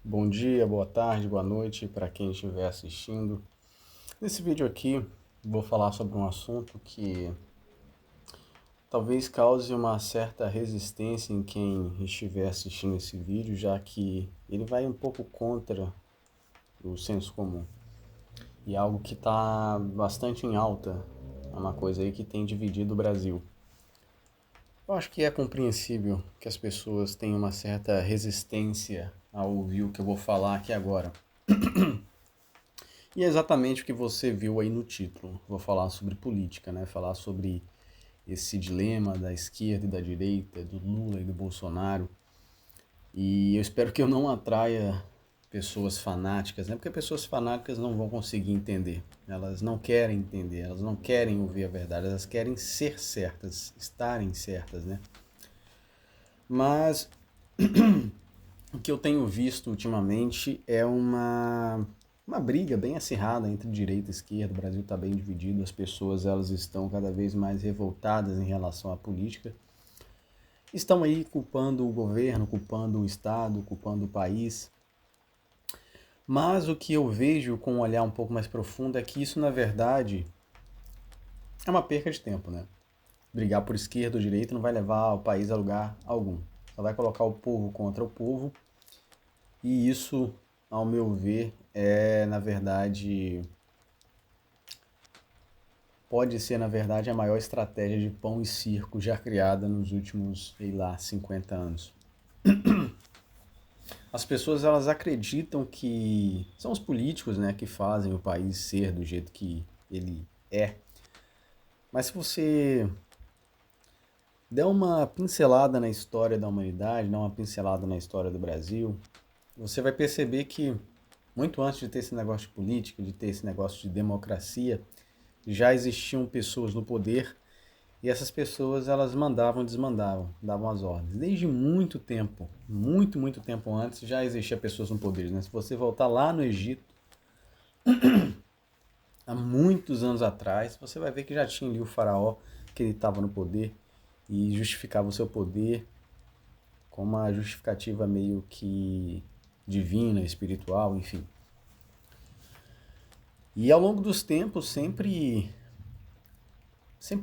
Bom dia, boa tarde, boa noite para quem estiver assistindo. Nesse vídeo aqui, vou falar sobre um assunto que talvez cause uma certa resistência em quem estiver assistindo esse vídeo, já que ele vai um pouco contra o senso comum. E é algo que está bastante em alta, é uma coisa aí que tem dividido o Brasil. Eu acho que é compreensível que as pessoas tenham uma certa resistência ao ouvir o que eu vou falar aqui agora. E é exatamente o que você viu aí no título. Vou falar sobre política, né? Falar sobre esse dilema da esquerda e da direita, do Lula e do Bolsonaro. E eu espero que eu não atraia pessoas fanáticas, né? Porque pessoas fanáticas não vão conseguir entender. Elas não querem entender, elas não querem ouvir a verdade, elas querem ser certas, estarem certas, né? Mas o que eu tenho visto ultimamente é uma briga bem acirrada entre direita e esquerda. O Brasil está bem dividido, as pessoas elas estão cada vez mais revoltadas em relação à política. Estão aí culpando o governo, culpando o Estado, culpando o país. Mas o que eu vejo com um olhar um pouco mais profundo é que isso, na verdade, é uma perca de tempo, né? Brigar por esquerda ou direita não vai levar o país a lugar algum. Só vai colocar o povo contra o povo. E isso, ao meu ver, na verdade, pode ser, na verdade, a maior estratégia de pão e circo já criada nos últimos, sei lá, 50 anos. As pessoas, elas acreditam que são os políticos, né, que fazem o país ser do jeito que ele é. Mas se você der uma pincelada na história da humanidade, dar uma pincelada na história do Brasil, você vai perceber que muito antes de ter esse negócio de política, de ter esse negócio de democracia, já existiam pessoas no poder e essas pessoas elas mandavam e desmandavam, davam as ordens. Desde muito tempo, muito tempo antes, já existiam pessoas no poder. Né? Se você voltar lá no Egito, há muitos anos atrás, você vai ver que já tinha ali o faraó, que ele estava no poder e justificava o seu poder com uma justificativa meio que divina, espiritual, enfim. E ao longo dos tempos sempre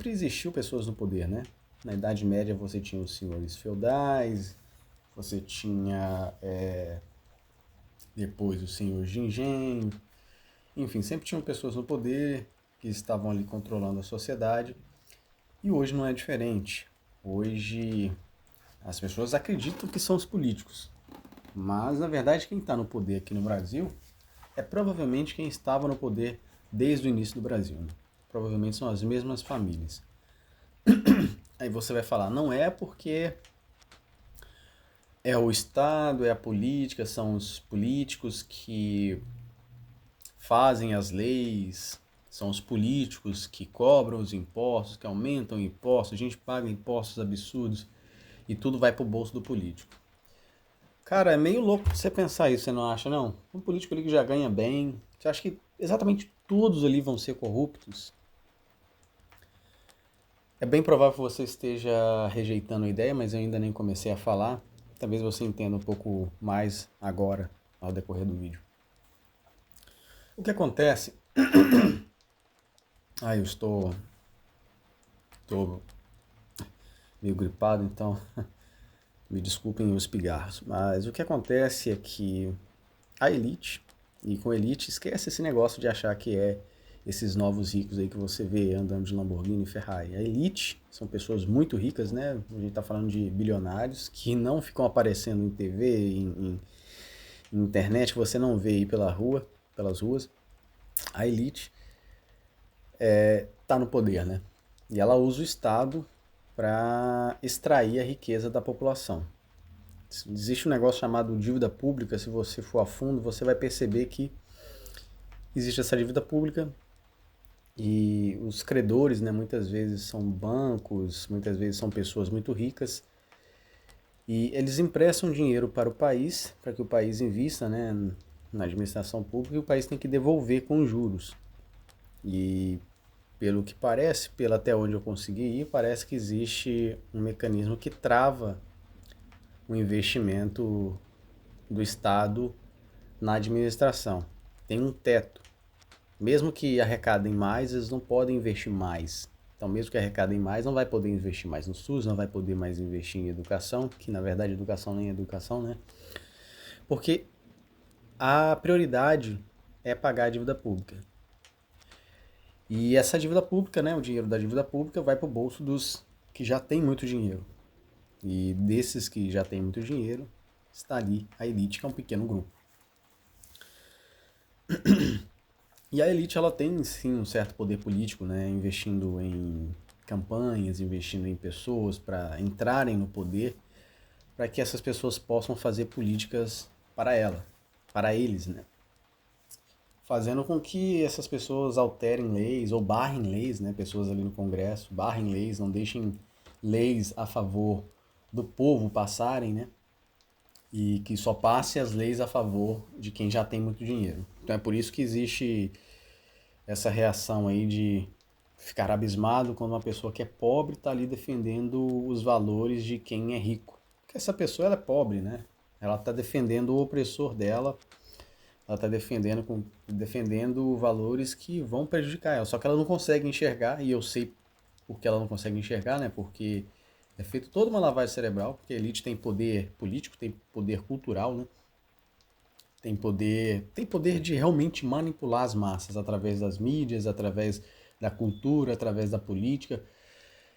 existiu pessoas no poder, né? Na Idade Média você tinha os senhores feudais, você tinha depois os senhores de engenho, enfim, sempre tinham pessoas no poder que estavam ali controlando a sociedade e hoje não é diferente. Hoje as pessoas acreditam que são os políticos, mas na verdade quem está no poder aqui no Brasil é provavelmente quem estava no poder desde o início do Brasil. Né? Provavelmente são as mesmas famílias. Aí você vai falar, não é porque é o Estado, é a política, são os políticos que fazem as leis, são os políticos que cobram os impostos, que aumentam impostos, a gente paga impostos absurdos e tudo vai pro bolso do político. Cara, é meio louco você pensar isso, você não acha, não? Um político ali que já ganha bem, você acha que exatamente todos ali vão ser corruptos? É bem provável que você esteja rejeitando a ideia, mas eu ainda nem comecei a falar. Talvez você entenda um pouco mais agora, ao decorrer do vídeo. O que acontece... eu estou meio gripado, então me desculpem os pigarros. Mas o que acontece é que a elite, e com elite esquece esse negócio de achar que é esses novos ricos aí que você vê andando de Lamborghini e Ferrari. A elite são pessoas muito ricas, né? A gente está falando de bilionários que não ficam aparecendo em TV, em internet, que você não vê aí pelas ruas. A elite está no poder, né? E ela usa o Estado para extrair a riqueza da população. Existe um negócio chamado dívida pública, se você for a fundo, você vai perceber que existe essa dívida pública e os credores, né, muitas vezes são bancos, muitas vezes são pessoas muito ricas e eles emprestam dinheiro para o país, para que o país invista, né, na administração pública e o país tem que devolver com juros. E pelo que parece, pelo até onde eu consegui ir, parece que existe um mecanismo que trava o investimento do Estado na administração. Tem um teto. Mesmo que arrecadem mais, eles não podem investir mais. Então, mesmo que arrecadem mais, não vai poder investir mais no SUS, não vai poder mais investir em educação, que na verdade educação nem é educação, né? Porque a prioridade é pagar a dívida pública. E essa dívida pública, né, o dinheiro da dívida pública vai para o bolso dos que já têm muito dinheiro. E desses que já têm muito dinheiro, está ali a elite, que é um pequeno grupo. E a elite, ela tem sim um certo poder político, né, investindo em campanhas, investindo em pessoas para entrarem no poder, para que essas pessoas possam fazer políticas para ela, para eles, né? Fazendo com que essas pessoas alterem leis ou barrem leis, né? Pessoas ali no Congresso barrem leis, não deixem leis a favor do povo passarem, né? E que só passe as leis a favor de quem já tem muito dinheiro. Então é por isso que existe essa reação aí de ficar abismado quando uma pessoa que é pobre está ali defendendo os valores de quem é rico. Porque essa pessoa ela é pobre, né? Ela está defendendo o opressor dela, ela está defendendo valores que vão prejudicar ela. Só que ela não consegue enxergar, e eu sei porque ela não consegue enxergar, né? Porque é feito toda uma lavagem cerebral, porque a elite tem poder político, tem poder cultural, né? Tem poder de realmente manipular as massas através das mídias, através da cultura, através da política.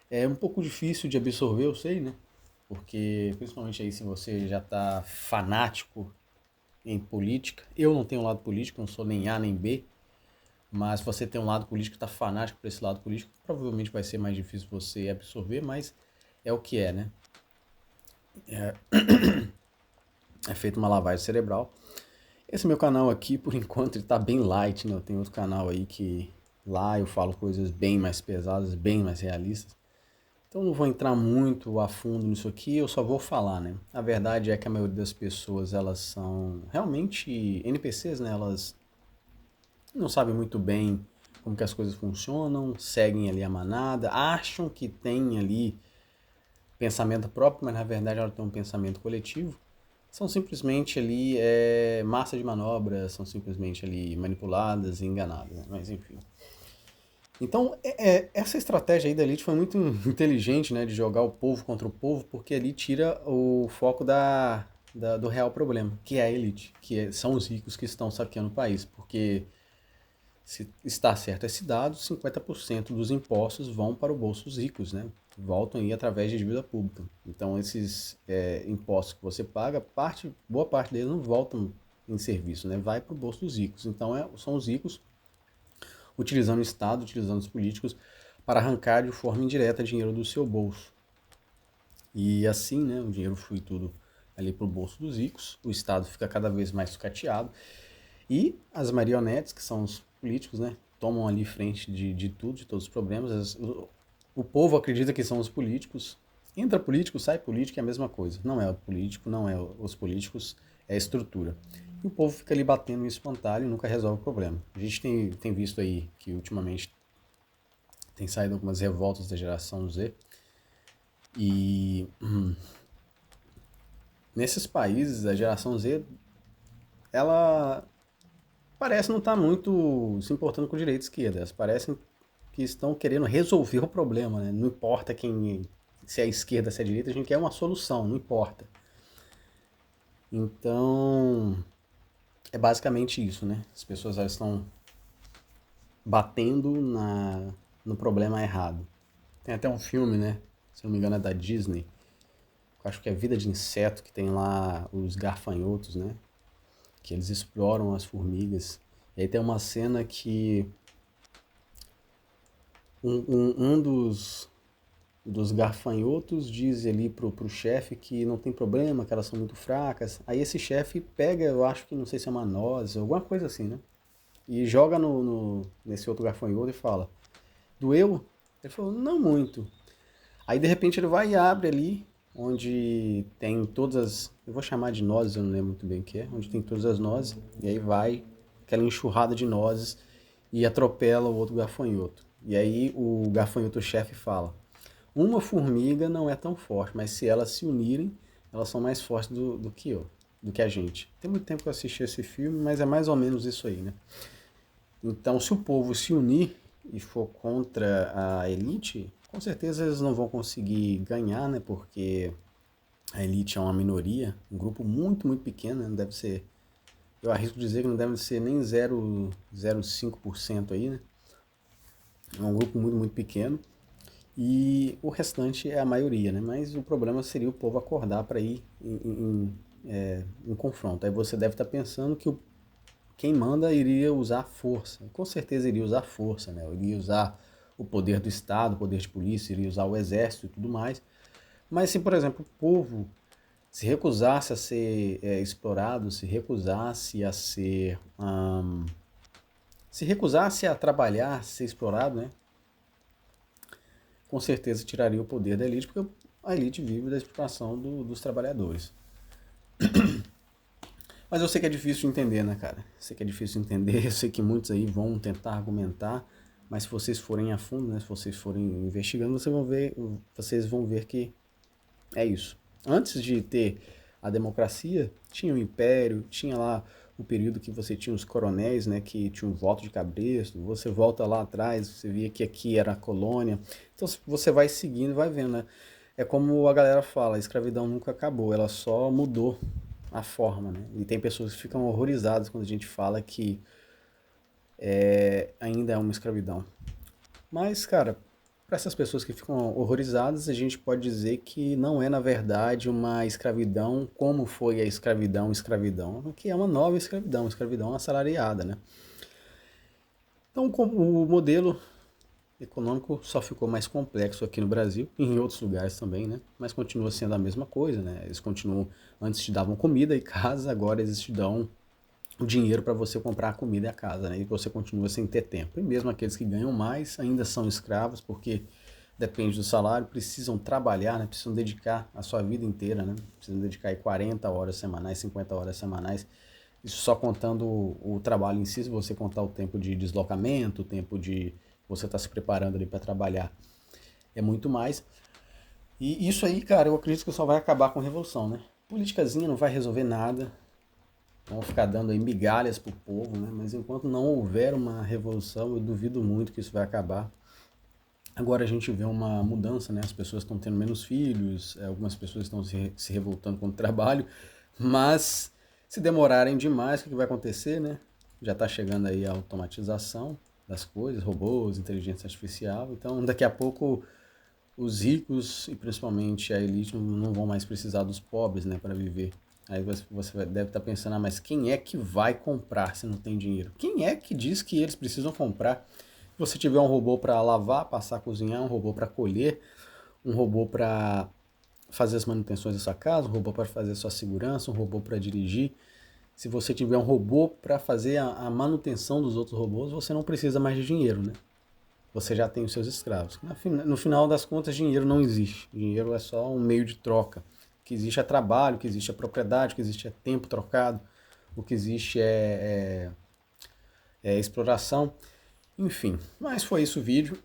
É um pouco difícil de absorver, eu sei, né? Porque, principalmente aí, se você já está fanático em política. Eu não tenho um lado político, não sou nem A nem B, mas se você tem um lado político e está fanático para esse lado político, provavelmente vai ser mais difícil você absorver, mas é o que é, né? É feita uma lavagem cerebral. Esse meu canal aqui, por enquanto, ele tá bem light, né? Eu tenho outro canal aí que lá eu falo coisas bem mais pesadas, bem mais realistas. Então não vou entrar muito a fundo nisso aqui, eu só vou falar, né? A verdade é que a maioria das pessoas, elas são realmente NPCs, né? Elas não sabem muito bem como que as coisas funcionam, seguem ali a manada, acham que tem ali pensamento próprio, mas na verdade ela tem um pensamento coletivo. São simplesmente ali massa de manobra, são simplesmente ali manipuladas e enganadas, né? Mas enfim. Então, essa estratégia aí da elite foi muito inteligente, né, de jogar o povo contra o povo, porque ali tira o foco do real problema, que é a elite, são os ricos que estão saqueando o país, porque se está certo esse dado, 50% dos impostos vão para o bolso dos ricos, né? Voltam aí através de dívida pública. Então, esses impostos que você paga, boa parte deles não voltam em serviço, né? Vai para o bolso dos ricos. Então, são os ricos utilizando o Estado, utilizando os políticos para arrancar de forma indireta dinheiro do seu bolso. E assim, né, o dinheiro flui tudo ali para o bolso dos ricos, o Estado fica cada vez mais sucateado e as marionetes, que são os políticos, né, tomam ali frente de tudo, de todos os problemas. O povo acredita que são os políticos, entra político, sai político, é a mesma coisa. Não é o político, não é os políticos, é a estrutura. E o povo fica ali batendo no espantalho e nunca resolve o problema. A gente tem visto aí que ultimamente tem saído algumas revoltas da geração Z e nesses países a geração Z ela parece não estar muito se importando com o direito e esquerda. Elas parecem que estão querendo resolver o problema, né? Não importa se é a esquerda, se é a direita, a gente quer uma solução, não importa. Então, é basicamente isso, né? As pessoas elas estão batendo no problema errado. Tem até um filme, né? Se não me engano é da Disney. Eu acho que é Vida de Inseto, que tem lá os garfanhotos, né? Que eles exploram as formigas. E aí tem uma cena que um dos garfanhotos diz ali pro chefe que não tem problema, que elas são muito fracas. Aí esse chefe pega, eu acho que não sei se é uma noz, alguma coisa assim, né? E joga nesse outro gafanhoto e fala: doeu? Ele falou: não muito. Aí de repente ele vai e abre ali, onde tem todas as. Eu vou chamar de nozes, eu não lembro muito bem o que é, onde tem todas as nozes, e aí vai aquela enxurrada de nozes e atropela o outro gafanhoto. E aí o gafanhoto-chefe fala: uma formiga não é tão forte, mas se elas se unirem, elas são mais fortes do que eu. do que a gente. Tem muito tempo que eu assisti esse filme, mas é mais ou menos isso aí, né? Então, se o povo se unir e for contra a elite, com certeza eles não vão conseguir ganhar, né? Porque a elite é uma minoria, um grupo muito, muito pequeno, né? Não deve ser, eu arrisco dizer que não deve ser nem 0,05% aí, né? É um grupo muito, muito pequeno. E o restante é a maioria, né? Mas o problema seria o povo acordar para ir em confronto. Aí você deve estar pensando que quem manda iria usar força. Com certeza iria usar força, né? Iria usar o poder do Estado, o poder de polícia, iria usar o exército e tudo mais. Mas se, por exemplo, o povo se recusasse a ser explorado, se recusasse a ser... se recusasse a trabalhar, ser explorado, né? Com certeza tiraria o poder da elite, porque a elite vive da exploração dos trabalhadores. Mas eu sei que é difícil de entender, né, cara? Eu sei que é difícil de entender, eu sei que muitos aí vão tentar argumentar, mas se vocês forem a fundo, né, se vocês forem investigando, vocês vão ver que é isso. Antes de ter a democracia, tinha o império, tinha lá o período que você tinha os coronéis, né, que tinham voto de cabresto, você volta lá atrás, você via que aqui era a colônia. Então você vai seguindo, vai vendo, né? É como a galera fala, a escravidão nunca acabou, ela só mudou a forma, né? E tem pessoas que ficam horrorizadas quando a gente fala que ainda é uma escravidão. Mas, cara, para essas pessoas que ficam horrorizadas, a gente pode dizer que não é, na verdade, uma escravidão como foi a escravidão, que é uma nova escravidão, escravidão assalariada, né? Então, o modelo econômico só ficou mais complexo aqui no Brasil e em outros lugares também, né? Mas continua sendo a mesma coisa, né? Eles continuam, antes te davam comida e casa, agora eles te dão o dinheiro para você comprar a comida e a casa, né? E você continua sem ter tempo. E mesmo aqueles que ganham mais ainda são escravos, porque depende do salário, precisam trabalhar, né? Precisam dedicar a sua vida inteira, né? Precisam dedicar aí 40 horas semanais, 50 horas semanais. Isso só contando o trabalho em si, se você contar o tempo de deslocamento, o tempo de você estar se preparando ali para trabalhar, é muito mais. E isso aí, cara, eu acredito que só vai acabar com a revolução, né? Politicazinha não vai resolver nada, vão ficar dando aí migalhas pro povo, né? Mas enquanto não houver uma revolução, eu duvido muito que isso vai acabar. Agora a gente vê uma mudança, né? As pessoas estão tendo menos filhos, algumas pessoas estão se revoltando contra o trabalho, mas se demorarem demais, o que vai acontecer, né? Já está chegando aí a automatização das coisas, robôs, inteligência artificial, então daqui a pouco os ricos e principalmente a elite não vão mais precisar dos pobres, né, para viver. Aí você deve estar pensando, ah, mas quem é que vai comprar se não tem dinheiro? Quem é que diz que eles precisam comprar? Se você tiver um robô para lavar, passar, cozinhar, um robô para colher, um robô para fazer as manutenções da sua casa, um robô para fazer a sua segurança, um robô para dirigir. Se você tiver um robô para fazer a manutenção dos outros robôs, você não precisa mais de dinheiro, né? Você já tem os seus escravos. No final das contas, dinheiro não existe. Dinheiro é só um meio de troca. O que existe é trabalho, o que existe é propriedade, o que existe é tempo trocado, o que existe é exploração. Enfim, mas foi isso o vídeo.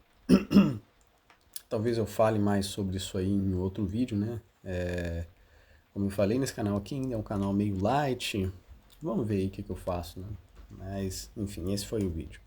Talvez eu fale mais sobre isso aí em outro vídeo, né? Como eu falei, nesse canal aqui ainda é um canal meio light. Vamos ver aí o que eu faço, né? Mas, enfim, esse foi o vídeo.